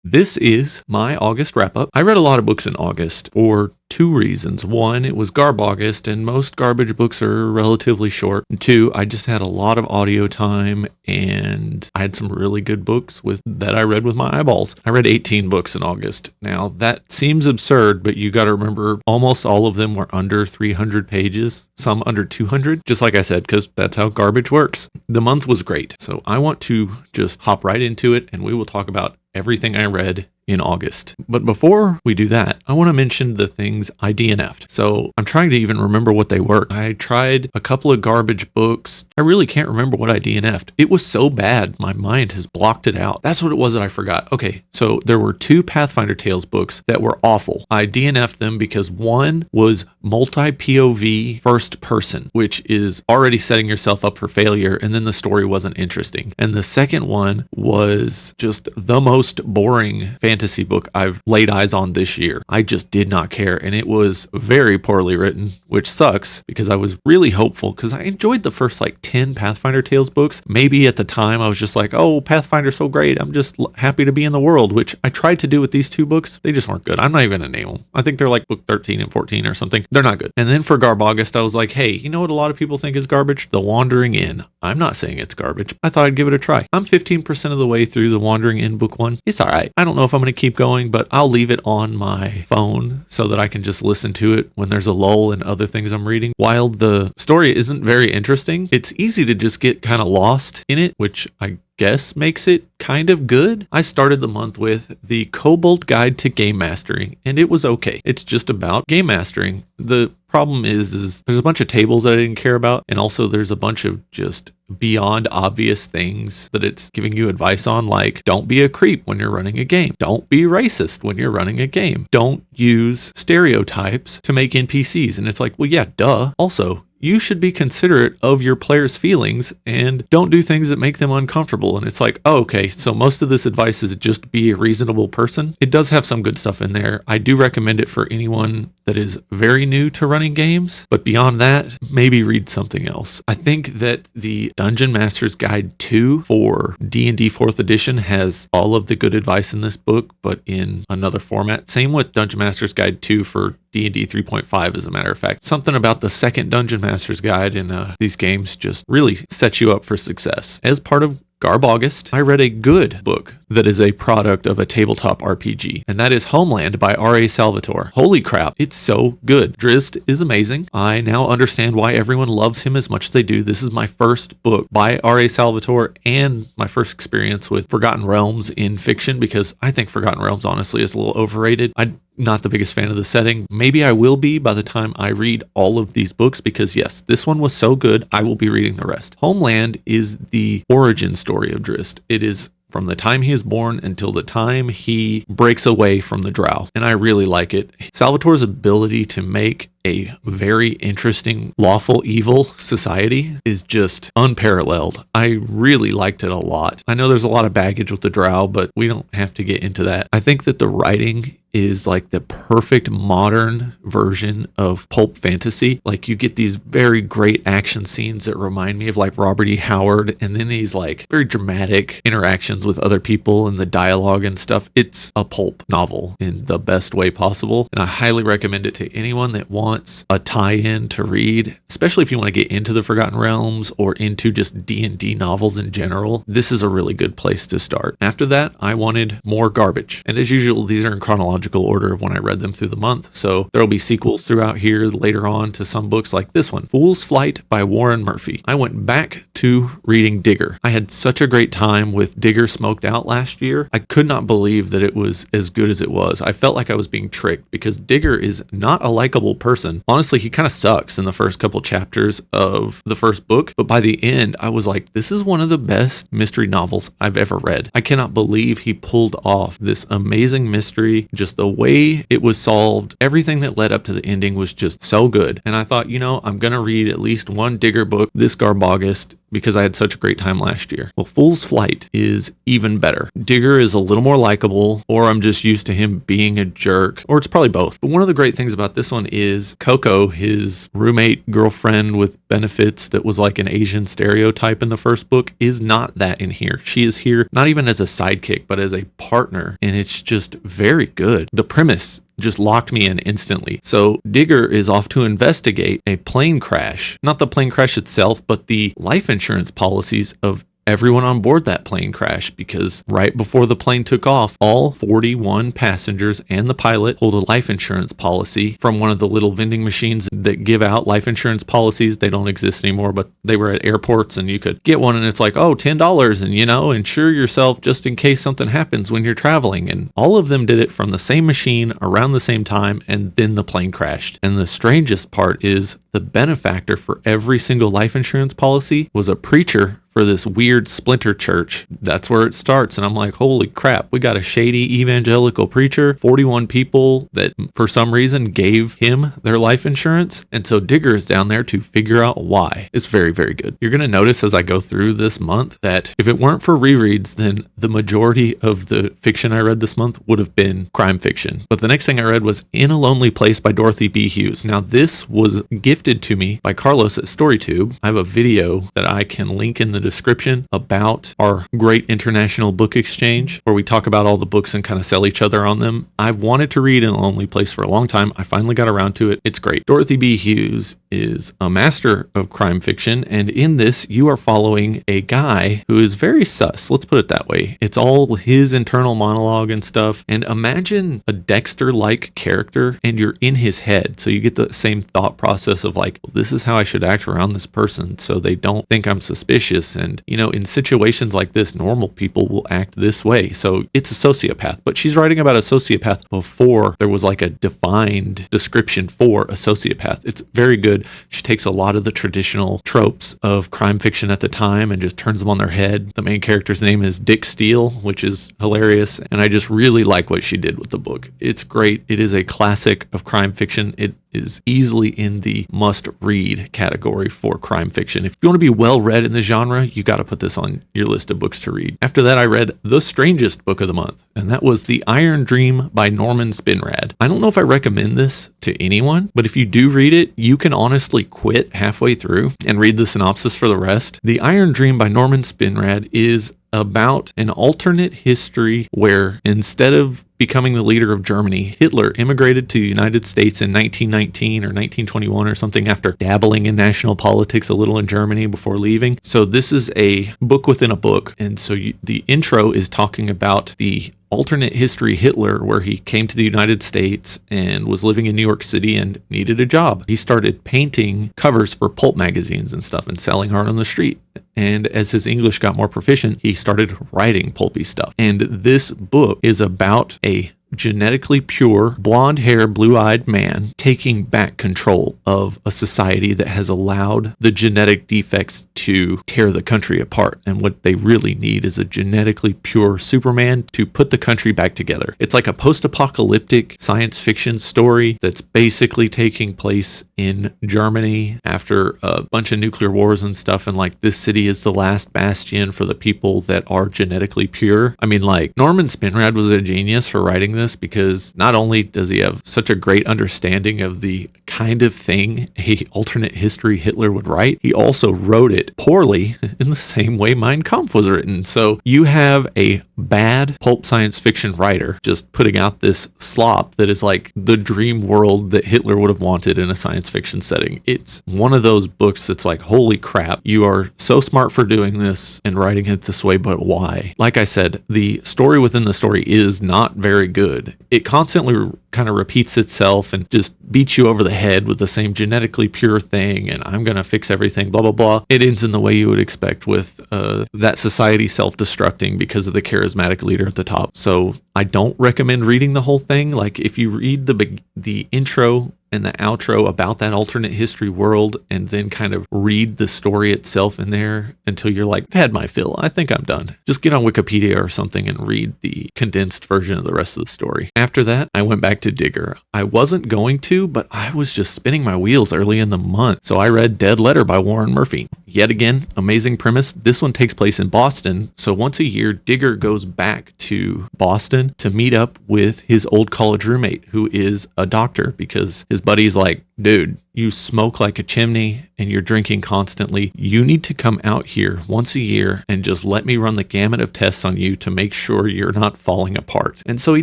This is my August wrap-up. I read a lot of books in August for two reasons. One, it was August, and most garbage books are relatively short. And two, I just had a lot of audio time, and I had some really good books that I read with my eyeballs. I read 18 books in August. Now, that seems absurd, but you got to remember almost all of them were under 300 pages, some under 200, just like I said, because that's how garbage works. The month was great, so I want to just hop right into it, and we will talk about everything I read in August. But before we do that, I want to mention the things I DNF'd. So I'm trying to even remember what they were. I tried a couple of garbage books. I really can't remember what I DNF'd. It was so bad, my mind has blocked it out. That's what it was that I forgot. Okay, so there were two Pathfinder Tales books that were awful. I DNF'd them because one was multi-POV first person, which is already setting yourself up for failure, and then the story wasn't interesting. And the second one was just the most boring fantasy book I've laid eyes on this year. I just did not care, and it was very poorly written, which sucks because I was really hopeful because I enjoyed the first 10 Pathfinder Tales books. Maybe at the time I was just like, oh, Pathfinder's so great, I'm just happy to be in the world, which I tried to do with these two books. They just weren't good. I'm not even gonna name them. I think they're like book 13 and 14 or something. They're not good. And then for August, I was like, hey, you know what a lot of people think is garbage? The Wandering Inn. I'm not saying it's garbage. I thought I'd give it a try. I'm 15% of the way through The Wandering Inn book 1. It's all right. I don't know if I'm going to keep going, but I'll leave it on my phone so that I can just listen to it when there's a lull in other things I'm reading. While the story isn't very interesting, it's easy to just get kind of lost in it, which I guess makes it kind of good. I started the month with the Kobold Guide to Game Mastering, and it was okay. It's just about game mastering. The problem is there's a bunch of tables that I didn't care about, and also there's a bunch of just beyond obvious things that it's giving you advice on, like don't be a creep when you're running a game. Don't be racist when you're running a game. Don't use stereotypes to make NPCs. And it's like, well, yeah, duh. Also, you should be considerate of your players' feelings and don't do things that make them uncomfortable. And it's like, oh, okay, so most of this advice is just be a reasonable person. It does have some good stuff in there. I do recommend it for anyone that is very new to running games, but beyond that, maybe read something else. I think that the Dungeon Master's Guide 2 for D&D 4th edition has all of the good advice in this book, but in another format. Same with Dungeon Master's Guide 2 for D&D 3.5, as a matter of fact. Something about the second Dungeon Master's Guide in these games just really sets you up for success. As part of August, I read a good book that is a product of a tabletop RPG, and that is Homeland by R.A. Salvatore. Holy crap, it's so good. Drizzt is amazing. I now understand why everyone loves him as much as they do. This is my first book by R.A. Salvatore and my first experience with Forgotten Realms in fiction, because I think Forgotten Realms honestly is a little overrated. I'm not the biggest fan of the setting. Maybe I will be by the time I read all of these books, because yes, this one was so good, I will be reading the rest. Homeland is the origin story of Drizzt. It is from the time he is born until the time he breaks away from the Drow. And I really like it. Salvatore's ability to make a very interesting lawful evil society is just unparalleled. I really liked it a lot. I know there's a lot of baggage with the Drow, but we don't have to get into that. I think that the writing is like the perfect modern version of pulp fantasy. Like, you get these very great action scenes that remind me of like Robert E. Howard, and then these like very dramatic interactions with other people and the dialogue and stuff. It's a pulp novel in the best way possible, and I highly recommend it to anyone that wants a tie-in to read, especially if you want to get into the Forgotten Realms or into just D&D novels in general. This is a really good place to start. After that, I wanted more garbage, and as usual, these are in chronological order of when I read them through the month, so there'll be sequels throughout here later on to some books like this one, Fool's Flight by Warren Murphy. I went back to reading Digger. I had such a great time with Digger Smoked Out last year. I could not believe that it was as good as it was. I felt like I was being tricked because Digger is not a likable person. Honestly, he kind of sucks in the first couple chapters of the first book, but by the end, I was like, this is one of the best mystery novels I've ever read. I cannot believe he pulled off this amazing mystery. Just the way it was solved, everything that led up to the ending was just so good. And I thought, I'm going to read at least one Digger book this August because I had such a great time last year. Well, Fool's Flight is even better. Digger is a little more likable, or I'm just used to him being a jerk, or it's probably both. But one of the great things about this one is Coco, his roommate girlfriend with benefits that was like an Asian stereotype in the first book, is not that in here. She is here not even as a sidekick, but as a partner, and it's just very good. The premise just locked me in instantly. So Digger is off to investigate a plane crash, not the plane crash itself, but the life insurance policies of everyone on board that plane crash, because right before the plane took off, all 41 passengers and the pilot hold a life insurance policy from one of the little vending machines that give out life insurance policies. They don't exist anymore, but they were at airports and you could get one, and it's like, oh, $10, and insure yourself just in case something happens when you're traveling. And all of them did it from the same machine around the same time, and then the plane crashed. And the strangest part is the benefactor for every single life insurance policy was a preacher for this weird splinter church. That's where it starts. And I'm like, holy crap, we got a shady evangelical preacher, 41 people that for some reason gave him their life insurance. And so Digger is down there to figure out why. It's very, very good. You're going to notice as I go through this month that if it weren't for rereads, then the majority of the fiction I read this month would have been crime fiction. But the next thing I read was In a Lonely Place by Dorothy B. Hughes. Now this was gifted to me by Carlos at StoryTube. I have a video that I can link in the description about our great international book exchange where we talk about all the books and kind of sell each other on them. I've wanted to read In a Lonely Place for a long time. I finally got around to it. It's great. Dorothy B. Hughes is a master of crime fiction, and in this you are following a guy who is very sus. Let's put it that way. It's all his internal monologue and stuff, and imagine a Dexter-like character and you're in his head, so you get the same thought process of like, well, this is how I should act around this person so they don't think I'm suspicious. And, in situations like this, normal people will act this way. So it's a sociopath, but she's writing about a sociopath before there was like a defined description for a sociopath. It's very good. She takes a lot of the traditional tropes of crime fiction at the time and just turns them on their head. The main character's name is Dick Steele, which is hilarious. And I just really like what she did with the book. It's great. It is a classic of crime fiction. It is easily in the must-read category for crime fiction. If you want to be well-read in the genre, you got to put this on your list of books to read. After that, I read the strangest book of the month, and that was The Iron Dream by Norman Spinrad. I don't know if I recommend this to anyone, but if you do read it, you can honestly quit halfway through and read the synopsis for the rest. The Iron Dream by Norman Spinrad is about an alternate history where instead of becoming the leader of Germany, Hitler immigrated to the United States in 1919 or 1921 or something after dabbling in national politics a little in Germany before leaving. So this is a book within a book. And so the intro is talking about the alternate history Hitler, where he came to the United States and was living in New York City and needed a job. He started painting covers for pulp magazines and stuff and selling art on the street. And as his English got more proficient, he started writing pulpy stuff. And this book is about a genetically pure, blonde-haired, blue-eyed man taking back control of a society that has allowed the genetic defects to tear the country apart. And what they really need is a genetically pure Superman to put the country back together. It's like a post-apocalyptic science fiction story that's basically taking place in Germany after a bunch of nuclear wars and stuff. And like this city is the last bastion for the people that are genetically pure. I mean, like Norman Spinrad was a genius for writing this, because not only does he have such a great understanding of the kind of thing a alternate history Hitler would write, he also wrote it poorly in the same way Mein Kampf was written. So you have a bad pulp science fiction writer just putting out this slop that is like the dream world that Hitler would have wanted in a science fiction setting. It's one of those books that's like, holy crap, you are so smart for doing this and writing it this way, but why? Like I said, the story within the story is not very good. It constantly kind of repeats itself and just beats you over the head with the same genetically pure thing and I'm going to fix everything, blah, blah, blah. It ends in the way you would expect with that society self-destructing because of the charismatic leader at the top. So I don't recommend reading the whole thing. Like if you read the intro and the outro about that alternate history world and then kind of read the story itself in there until you're like, I've had my fill, I think I'm done. Just get on Wikipedia or something and read the condensed version of the rest of the story. After that, I went back to Digger. I wasn't going to, but I was just spinning my wheels early in the month. So I read Dead Letter by Warren Murphy. yet again, amazing premise. This one takes place in Boston. So once a year, Digger goes back to Boston to meet up with his old college roommate, who is a doctor, because his buddy's like, dude, you smoke like a chimney and you're drinking constantly. You need to come out here once a year and just let me run the gamut of tests on you to make sure you're not falling apart. And so he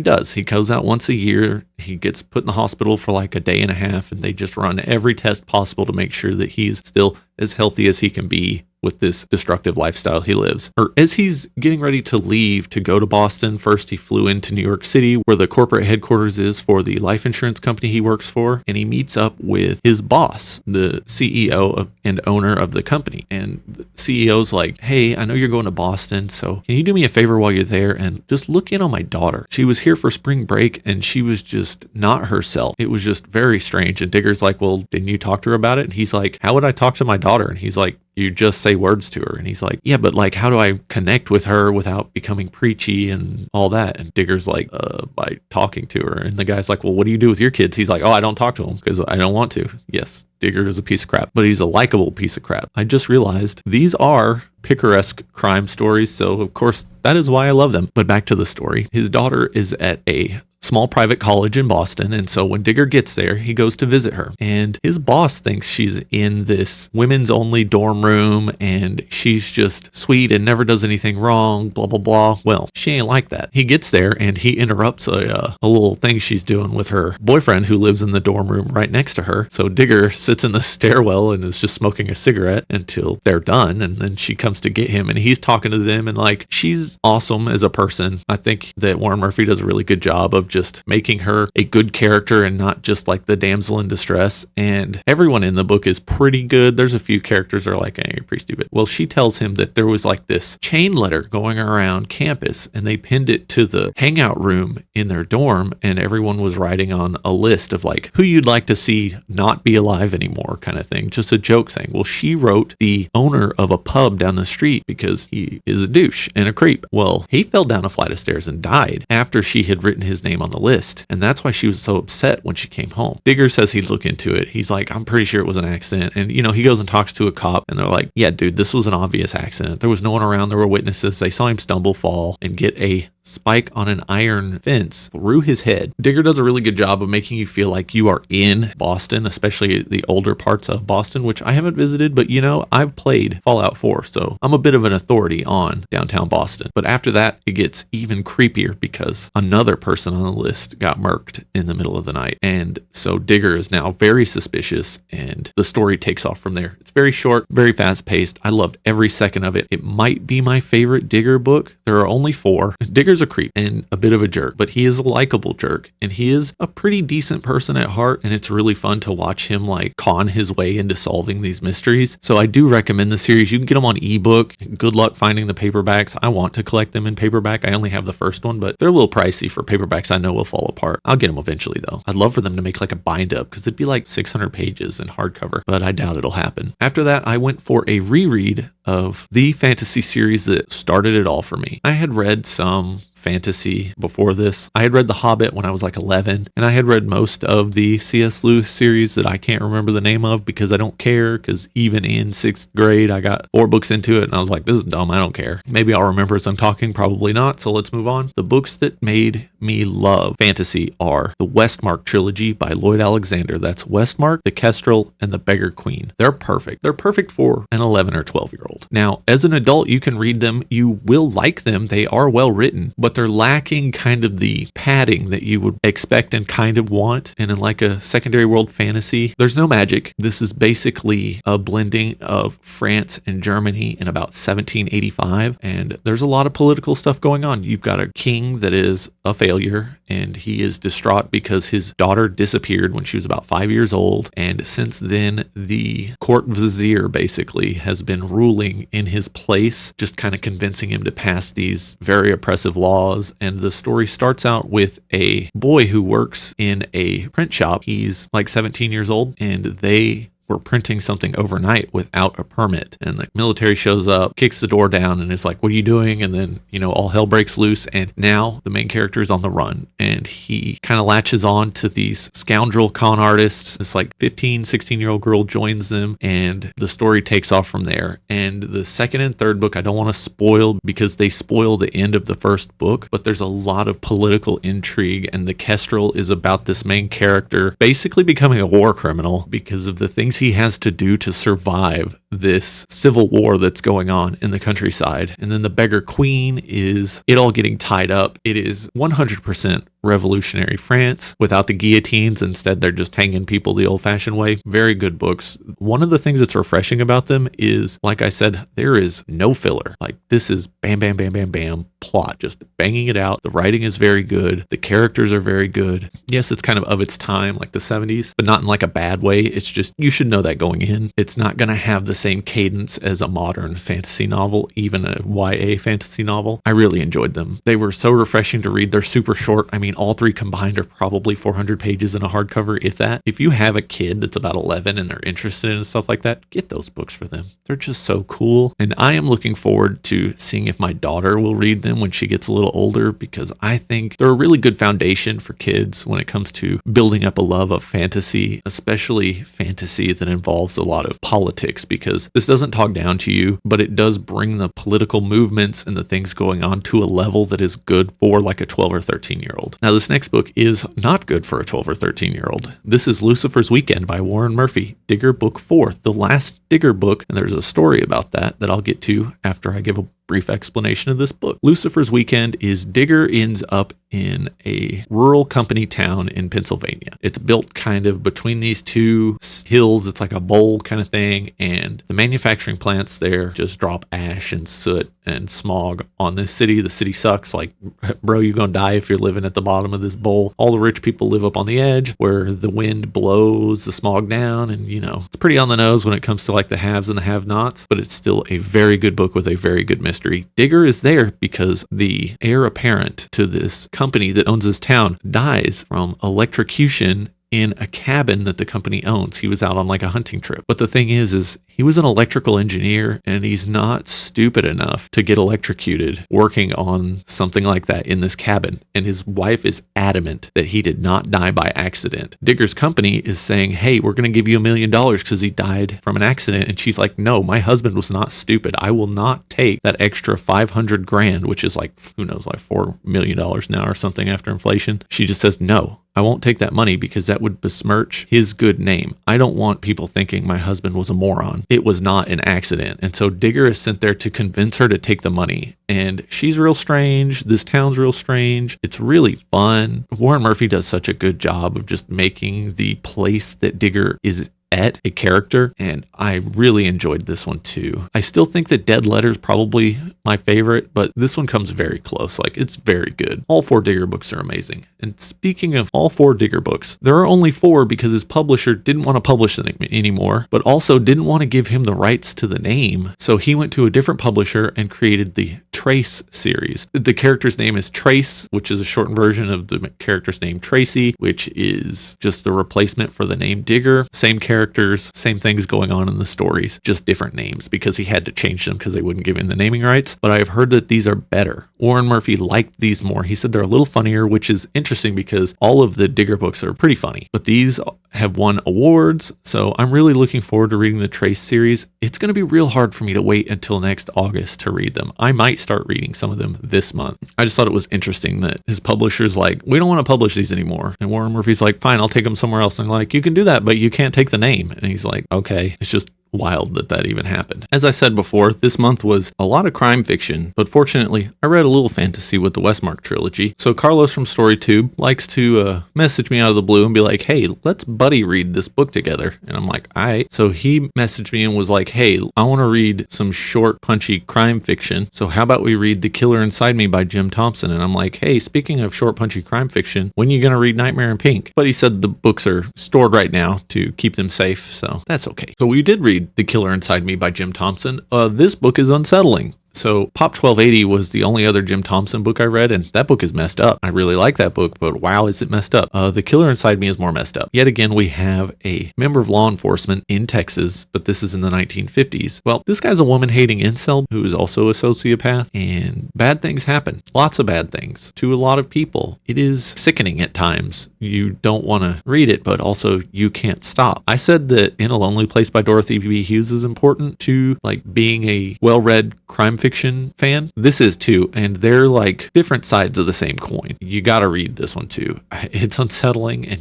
does. He goes out once a year. He gets put in the hospital for like a day and a half, and they just run every test possible to make sure that he's still as healthy as he can be with this destructive lifestyle he lives. Or as he's getting ready to leave to go to Boston, first he flew into New York City, where the corporate headquarters is for the life insurance company he works for, and he meets up with his boss, the CEO and owner of the company. And the CEO's like, hey, I know you're going to Boston, so can you do me a favor while you're there and just look in on my daughter? She was here for spring break and she was just not herself. It was just very strange. And Digger's like, well, didn't you talk to her about it? And he's like, how would I talk to my daughter? And he's like, you just say words to her. And he's like, yeah, but like, how do I connect with her without becoming preachy and all that? And Digger's like, by talking to her. And the guy's like, well, what do you do with your kids? He's like, oh, I don't talk to them because I don't want to. Yes, Digger is a piece of crap, but he's a likable piece of crap. I just realized these are picaresque crime stories. So of course, that is why I love them. But back to the story. His daughter is at a small private college in Boston. And so when Digger gets there, he goes to visit her. And his boss thinks she's in this women's only dorm room and she's just sweet and never does anything wrong, blah, blah, blah. Well, she ain't like that. He gets there and he interrupts a little thing she's doing with her boyfriend who lives in the dorm room right next to her. So Digger sits in the stairwell and is just smoking a cigarette until they're done. And then she comes to get him and he's talking to them. And like, she's awesome as a person. I think that Warren Murphy does a really good job of just making her a good character and not just like the damsel in distress. And everyone in the book is pretty good. There's a few characters that are like, you're pretty stupid. Well, she tells him that there was like this chain letter going around campus and they pinned it to the hangout room in their dorm. And everyone was writing on a list of like who you'd like to see not be alive anymore kind of thing. Just a joke thing. Well, she wrote the owner of a pub down the street because he is a douche and a creep. Well, he fell down a flight of stairs and died after she had written his name on the list. And that's why she was so upset when she came home. Digger says he'd look into it. He's like, I'm pretty sure it was an accident. And, he goes and talks to a cop and they're like, yeah, dude, this was an obvious accident. There was no one around. There were witnesses. They saw him stumble, fall, and get a spike on an iron fence through his head. Digger does a really good job of making you feel like you are in Boston, especially the older parts of Boston, which I haven't visited, but I've played Fallout 4, so I'm a bit of an authority on downtown Boston. But after that, it gets even creepier because another person on the list got murked in the middle of the night. And so Digger is now very suspicious and the story takes off from there. It's very short, very fast paced. I loved every second of it. It might be my favorite Digger book. There are only 4. Digger's a creep and a bit of a jerk, but he is a likable jerk and he is a pretty decent person at heart. And it's really fun to watch him like con his way into solving these mysteries. So I do recommend the series. You can get them on ebook. Good luck finding the paperbacks. I want to collect them in paperback. I only have the first one, but they're a little pricey for paperbacks. I know will fall apart. I'll get them eventually though. I'd love for them to make like a bind up because it'd be like 600 pages in hardcover, but I doubt it'll happen. After that, I went for a reread of the fantasy series that started it all for me. I had read some fantasy before this. I had read The Hobbit when I was like 11, and I had read most of the C.S. Lewis series that I can't remember the name of because I don't care, because even in 6th grade, I got 4 books into it, and I was like, this is dumb, I don't care. Maybe I'll remember as I'm talking, probably not, so let's move on. The books that made me love fantasy are the Westmark trilogy by Lloyd Alexander. That's Westmark, The Kestrel, and The Beggar Queen. They're perfect. They're perfect for an 11 or 12-year-old. Now, as an adult, you can read them. You will like them. They are well written, but they're lacking kind of the padding that you would expect and kind of want. And in like a secondary world fantasy, there's no magic. This is basically a blending of France and Germany in about 1785. And there's a lot of political stuff going on. You've got a king that is a failure and he is distraught because his daughter disappeared when she was about 5 years old. And since then, the court vizier basically has been ruling in his place, just kind of convincing him to pass these very oppressive laws. And the story starts out with a boy who works in a print shop. He's like 17 years old and they we're printing something overnight without a permit. And the military shows up, kicks the door down, and is like, what are you doing? And then, all hell breaks loose. And now the main character is on the run. And he kind of latches on to these scoundrel con artists. This like 15, 16-year-old girl joins them, and the story takes off from there. And the second and third book, I don't want to spoil because they spoil the end of the first book, but there's a lot of political intrigue, and the Kestrel is about this main character basically becoming a war criminal because of the things he has to do to survive this civil war that's going on in the countryside. And then the beggar queen is it all getting tied up. It is 100% revolutionary France without the guillotines. Instead, they're just hanging people the old-fashioned way. Very good books. One of the things that's refreshing about them is, like I said, there is no filler. Like, this is bam, bam, bam, bam, bam, plot, just banging it out. The writing is very good. The characters are very good. Yes, it's kind of its time, like the 70s, but not in like a bad way. It's just, you should know that going in. It's not going to have the same cadence as a modern fantasy novel, even a YA fantasy novel. I really enjoyed them. They were so refreshing to read. They're super short. I mean, all three combined are probably 400 pages in a hardcover, if that. If you have a kid that's about 11 and they're interested in stuff like that, get those books for them. They're just so cool. And I am looking forward to seeing if my daughter will read them when she gets a little older, because I think they're a really good foundation for kids when it comes to building up a love of fantasy, especially fantasy that involves a lot of politics, because this doesn't talk down to you, but it does bring the political movements and the things going on to a level that is good for like a 12 or 13-year-old. Now, this next book is not good for a 12 or 13-year-old. This is Lucifer's Weekend by Warren Murphy, Digger Book 4, the last Digger book, and there's a story about that I'll get to after I give a brief explanation of this book. Lucifer's Weekend is Digger ends up in a rural company town in Pennsylvania. It's built kind of between these two hills. It's like a bowl kind of thing, and the manufacturing plants there just drop ash and soot and smog on this city. The city sucks. Like, bro, you're gonna die if you're living at the bottom of this bowl. All the rich people live up on the edge where the wind blows the smog down, and it's pretty on the nose when it comes to like the haves and the have-nots, but it's still a very good book with a very good mystery. Digger is there because the heir apparent to this company that owns this town dies from electrocution in a cabin that the company owns. He was out on like a hunting trip. But the thing is he was an electrical engineer, and he's not stupid enough to get electrocuted working on something like that in this cabin. And his wife is adamant that he did not die by accident. Digger's company is saying, hey, we're going to give you $1 million because he died from an accident. And she's like, no, my husband was not stupid. I will not take that extra $500,000, which is like, who knows, like $4 million now or something after inflation. She just says, no, I won't take that money because that would besmirch his good name. I don't want people thinking my husband was a moron. It was not an accident. And so Digger is sent there to convince her to take the money. And she's real strange. This town's real strange. It's really fun. Warren Murphy does such a good job of just making the place that Digger is at a character, and I really enjoyed this one too. I still think that Dead Letters probably my favorite, but this one comes very close. Like, it's very good. All 4 Digger books are amazing. And speaking of all 4 Digger books, there are only 4 because his publisher didn't want to publish them anymore, but also didn't want to give him the rights to the name. So he went to a different publisher and created the Trace series. The character's name is Trace, which is a shortened version of the character's name Tracy, which is just the replacement for the name Digger. Same characters, same things going on in the stories, just different names because he had to change them because they wouldn't give him the naming rights. But I have heard that these are better. Warren Murphy liked these more. He said they're a little funnier, which is interesting because all of the Digger books are pretty funny, but these have won awards. So I'm really looking forward to reading the Trace series. It's going to be real hard for me to wait until next August to read them. I might start reading some of them this month. I just thought it was interesting that his publisher's like, we don't want to publish these anymore. And Warren Murphy's like, fine, I'll take them somewhere else. And like, you can do that, but you can't take the name. And he's like, okay. It's just wild that even happened. As I said before, this month was a lot of crime fiction, but fortunately, I read a little fantasy with the Westmark trilogy. So Carlos from StoryTube likes to message me out of the blue and be like, hey, let's buddy read this book together. And I'm like, all right. So he messaged me and was like, hey, I want to read some short, punchy crime fiction. So how about we read The Killer Inside Me by Jim Thompson? And I'm like, hey, speaking of short, punchy crime fiction, when are you going to read Nightmare in Pink? But he said the books are stored right now to keep them safe. So that's okay. So we did read The Killer Inside Me by Jim Thompson. This book is unsettling. So Pop 1280 was the only other Jim Thompson book I read, and that book is messed up. I really like that book, but wow, is it messed up. The Killer Inside Me is more messed up. Yet again, we have a member of law enforcement in Texas, but this is in the 1950s. Well, this guy's a woman-hating incel who is also a sociopath, and bad things happen. Lots of bad things to a lot of people. It is sickening at times. You don't want to read it, but also you can't stop. I said that In a Lonely Place by Dorothy B. Hughes is important to like being a well-read crime fiction fan. This is too, and they're like different sides of the same coin. You got to read this one too. It's unsettling, and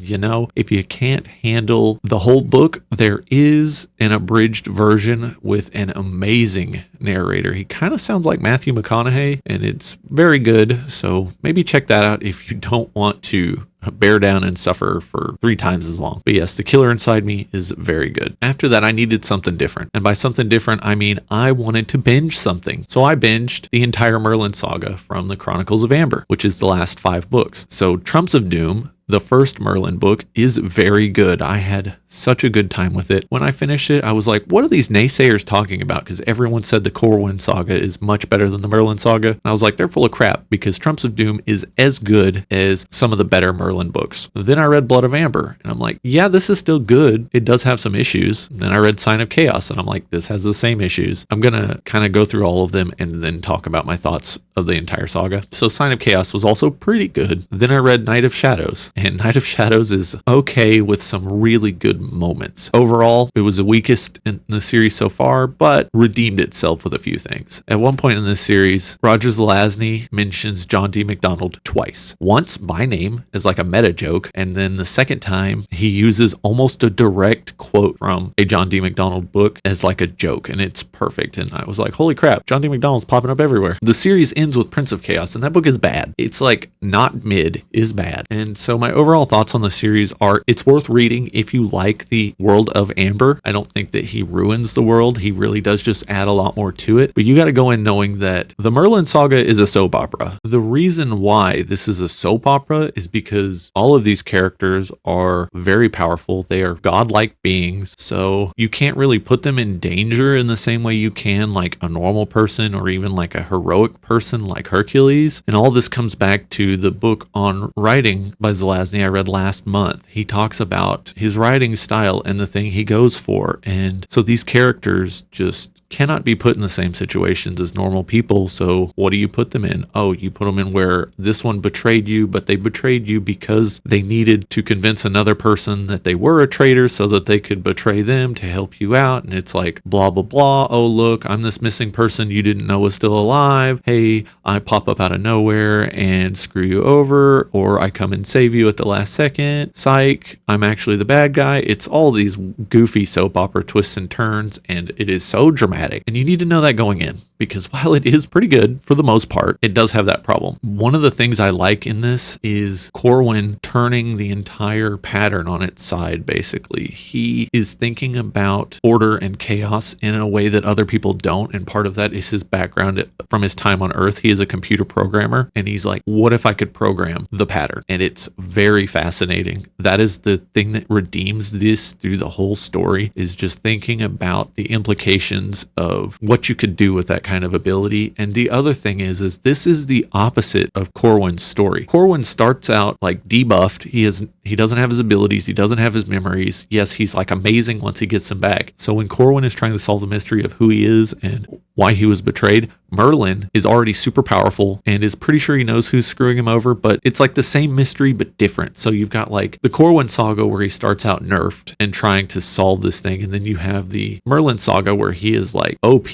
if you can't handle the whole book, there is an abridged version with an amazing narrator. He kind of sounds like Matthew McConaughey, and it's very good. So maybe check that out if you don't want to bear down and suffer for 3 times as long. But yes, The Killer Inside Me is very good. After that, I needed something different. And by something different, I mean I wanted to binge something. So I binged the entire Merlin saga from the Chronicles of Amber, which is the last 5 books. So Trumps of Doom, the first Merlin book, is very good. I had such a good time with it. When I finished it, I was like, what are these naysayers talking about? Because everyone said the Corwin saga is much better than the Merlin saga. And I was like, they're full of crap, because Trumps of Doom is as good as some of the better Merlin books. Then I read Blood of Amber, and I'm like, yeah, this is still good. It does have some issues. Then I read Sign of Chaos, and I'm like, this has the same issues. I'm going to kind of go through all of them and then talk about my thoughts of the entire saga. So Sign of Chaos was also pretty good. Then I read Night of Shadows, and Night of Shadows is okay with some really good moments. Overall, it was the weakest in the series so far, but redeemed itself with a few things. At one point in this series, Roger Zelazny mentions John D. MacDonald twice. Once by name as like a meta joke, and then the second time he uses almost a direct quote from a John D. MacDonald book as like a joke, and it's perfect. And I was like, holy crap, John D. MacDonald's popping up everywhere. The series ends with Prince of Chaos, and that book is bad. It's like not mid, is bad. And so my overall thoughts on the series are, it's worth reading if you like the world of Amber. I don't think that he ruins the world. He really does just add a lot more to it. But you got to go in knowing that the Merlin saga is a soap opera. The reason why this is a soap opera is because all of these characters are very powerful. They are godlike beings. So you can't really put them in danger in the same way you can like a normal person or even like a heroic person like Hercules. And all this comes back to the book on writing by Zelazny I read last month. He talks about his writing style and the thing he goes for. And so these characters just cannot be put in the same situations as normal people. So what do you put them in? Oh, you put them in where this one betrayed you, but they betrayed you because they needed to convince another person that they were a traitor so that they could betray them to help you out. And it's like blah, blah, blah. Oh, look, I'm this missing person you didn't know was still alive. Hey, I pop up out of nowhere and screw you over, or I come and save you at the last second. Psych, I'm actually the bad guy. It's all these goofy soap opera twists and turns, and it is so dramatic. And you need to know that going in, because while it is pretty good for the most part, it does have that problem. One of the things I like in this is Corwin turning the entire pattern on its side, basically. He is thinking about order and chaos in a way that other people don't, and part of that is his background from his time on Earth. He is a computer programmer, and he's like, what if I could program the pattern? And it's very fascinating. That is the thing that redeems this through the whole story, is just thinking about the implications of what you could do with that kind of ability. And the other thing is this is the opposite of Corwin's story. Corwin starts out like debuffed. He doesn't have his abilities. He doesn't have his memories. Yes, he's like amazing once he gets them back. So when Corwin is trying to solve the mystery of who he is and why he was betrayed, Merlin is already super powerful and is pretty sure he knows who's screwing him over, but it's like the same mystery but different. So you've got like the Corwin saga where he starts out nerfed and trying to solve this thing, and then you have the Merlin saga where he is like OP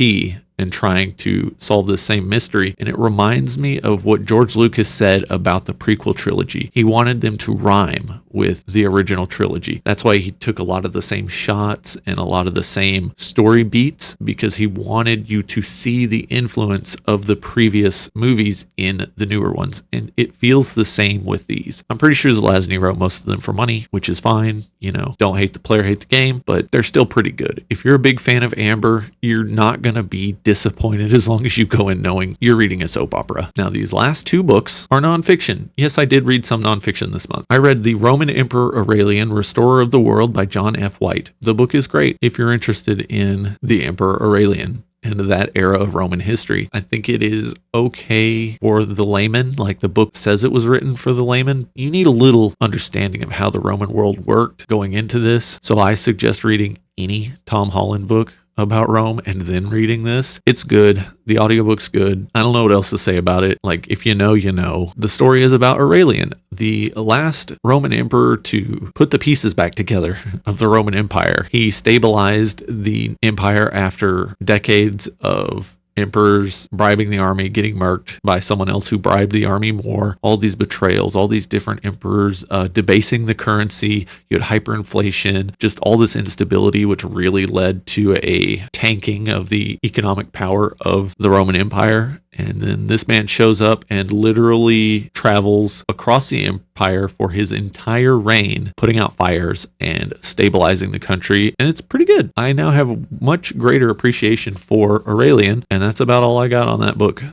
and trying to solve this same mystery. And it reminds me of what George Lucas said about the prequel trilogy. He wanted them to rhyme with the original trilogy. That's why he took a lot of the same shots and a lot of the same story beats, because he wanted you to see the influence of the previous movies in the newer ones. And it feels the same with these. I'm pretty sure Zelazny wrote most of them for money, which is fine. Don't hate the player, hate the game, but they're still pretty good. If you're a big fan of Amber, you're not going to be disappointed as long as you go in knowing you're reading a soap opera. Now, these last 2 books are nonfiction. Yes, I did read some nonfiction this month. I read The Roman Emperor Aurelian, Restorer of the World by John F. White. The book is great if you're interested in the Emperor Aurelian. into that era of Roman history. I think it is okay for the layman, like the book says it was written for the layman. You need a little understanding of how the Roman world worked going into this. So I suggest reading any Tom Holland book about Rome and then reading this. It's good. The audiobook's good. I don't know what else to say about it. Like, if you know, you know. The story is about Aurelian, the last Roman emperor to put the pieces back together of the Roman Empire. He stabilized the empire after decades of emperors bribing the army, getting murked by someone else who bribed the army more, all these betrayals, all these different emperors debasing the currency. You had hyperinflation, just all this instability, which really led to a tanking of the economic power of the Roman Empire. And then this man shows up and literally travels across the empire for his entire reign, putting out fires and stabilizing the country. And it's pretty good. I now have a much greater appreciation for Aurelian. And that's about all I got on that book.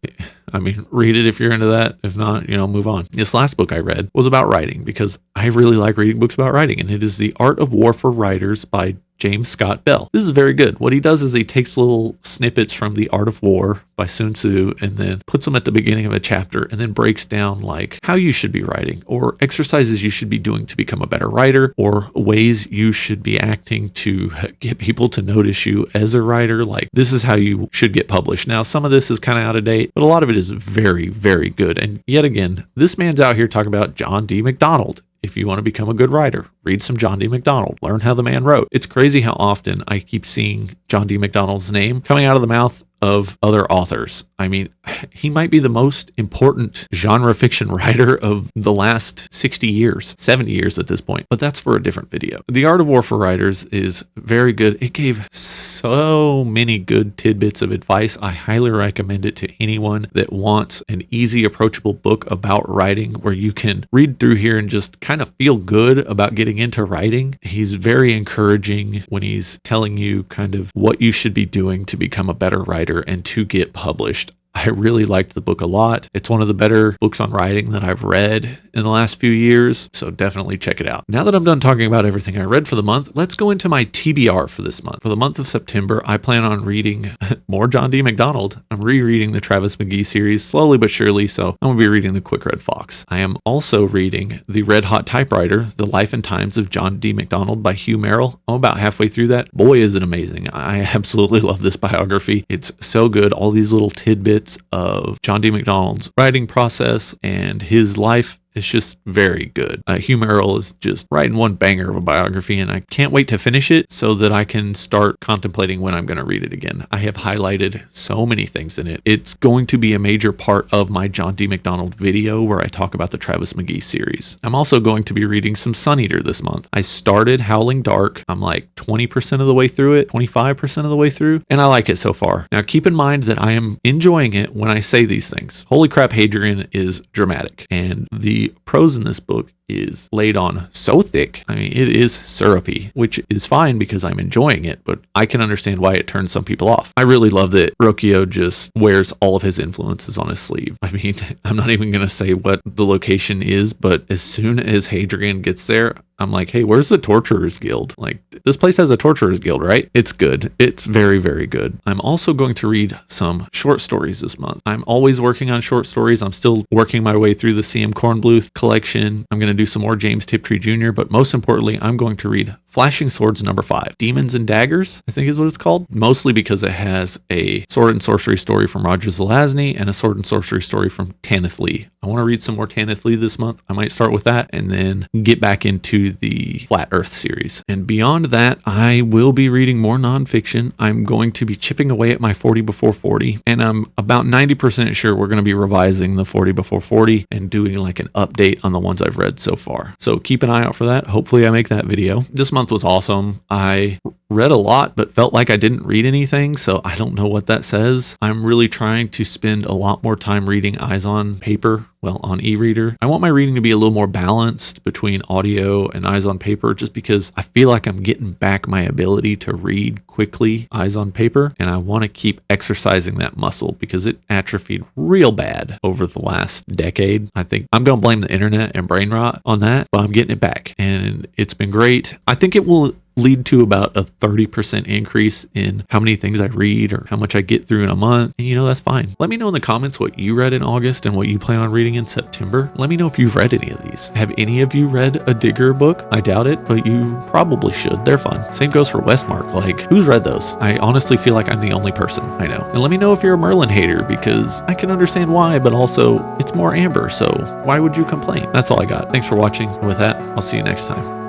I mean, read it if you're into that. If not, move on. This last book I read was about writing because I really like reading books about writing. And it is The Art of War for Writers by James Scott Bell. This is very good. What he does is he takes little snippets from The Art of War by Sun Tzu and then puts them at the beginning of a chapter and then breaks down like how you should be writing or exercises you should be doing to become a better writer or ways you should be acting to get people to notice you as a writer. Like, this is how you should get published. Now, some of this is kind of out of date, but a lot of it is very, very good. And yet again, this man's out here talking about John D. MacDonald. If you want to become a good writer, read some John D. MacDonald, learn how the man wrote. It's crazy how often I keep seeing John D. MacDonald's name coming out of the mouth of other authors. I mean, he might be the most important genre fiction writer of the last 60 years, 70 years at this point, but that's for a different video. The Art of War for Writers is very good. It gave so many good tidbits of advice. I highly recommend it to anyone that wants an easy, approachable book about writing where you can read through here and just kind of feel good about getting into writing. He's very encouraging when he's telling you kind of what you should be doing to become a better writer and to get published. I really liked the book a lot. It's one of the better books on writing that I've read in the last few years, so definitely check it out. Now that I'm done talking about everything I read for the month, let's go into my TBR for this month. For the month of September, I plan on reading more John D. MacDonald. I'm rereading the Travis McGee series slowly but surely, so I'm going to be reading The Quick Red Fox. I am also reading The Red Hot Typewriter, The Life and Times of John D. MacDonald by Hugh Merrill. I'm about halfway through that. Boy, is it amazing. I absolutely love this biography. It's so good. All these little tidbits of John D. MacDonald's writing process and his life. It's just very good. Hugh Merrill is just writing one banger of a biography, and I can't wait to finish it so that I can start contemplating when I'm going to read it again. I have highlighted so many things in it. It's going to be a major part of my John D. MacDonald video where I talk about the Travis McGee series. I'm also going to be reading some Sun Eater this month. I started Howling Dark. I'm like 20% of the way through it, 25% of the way through, and I like it so far. Now, keep in mind that I am enjoying it when I say these things. Holy crap, Hadrian is dramatic, and the prose in this book is laid on so thick. I mean, it is syrupy, which is fine because I'm enjoying it, but I can understand why it turns some people off. I really love that Rocchio just wears all of his influences on his sleeve. I mean, I'm not even going to say what the location is, but as soon as Hadrian gets there, I'm like, hey, where's the Torturers Guild? Like, this place has a Torturers Guild, right? It's good. It's very, very good. I'm also going to read some short stories this month. I'm always working on short stories. I'm still working my way through the C.M. Kornbluth collection. I'm going to do some more James Tiptree Jr., but most importantly, I'm going to read Flashing Swords #5, Demons and Daggers, I think is what it's called, mostly because it has a sword and sorcery story from Roger Zelazny and a sword and sorcery story from Tanith Lee. I want to read some more Tanith Lee this month. I might start with that and then get back into the Flat Earth series. And beyond that, I will be reading more nonfiction. I'm going to be chipping away at my 40 before 40, and I'm about 90% sure we're going to be revising the 40 before 40 and doing like an update on the ones I've read so far. So keep an eye out for that. Hopefully I make that video. This month was awesome. I read a lot, but felt like I didn't read anything, so I don't know what that says. I'm really trying to spend a lot more time reading eyes on paper, well, on e-reader. I want my reading to be a little more balanced between audio and eyes on paper, just because I feel like I'm getting back my ability to read quickly eyes on paper, and I want to keep exercising that muscle because it atrophied real bad over the last decade. I think I'm going to blame the internet and brain rot on that, but I'm getting it back, and it's been great. I think it will lead to about a 30% increase in how many things I read or how much I get through in a month. And that's fine. Let me know in the comments what you read in August and what you plan on reading in September. Let me know if you've read any of these. Have any of you read a Digger book? I doubt it, but you probably should. They're fun. Same goes for Westmark. Like, who's read those? I honestly feel like I'm the only person I know. And let me know if you're a Merlin hater, because I can understand why, but also it's more amber, so why would you complain? That's all I got. Thanks for watching. With that, I'll see you next time.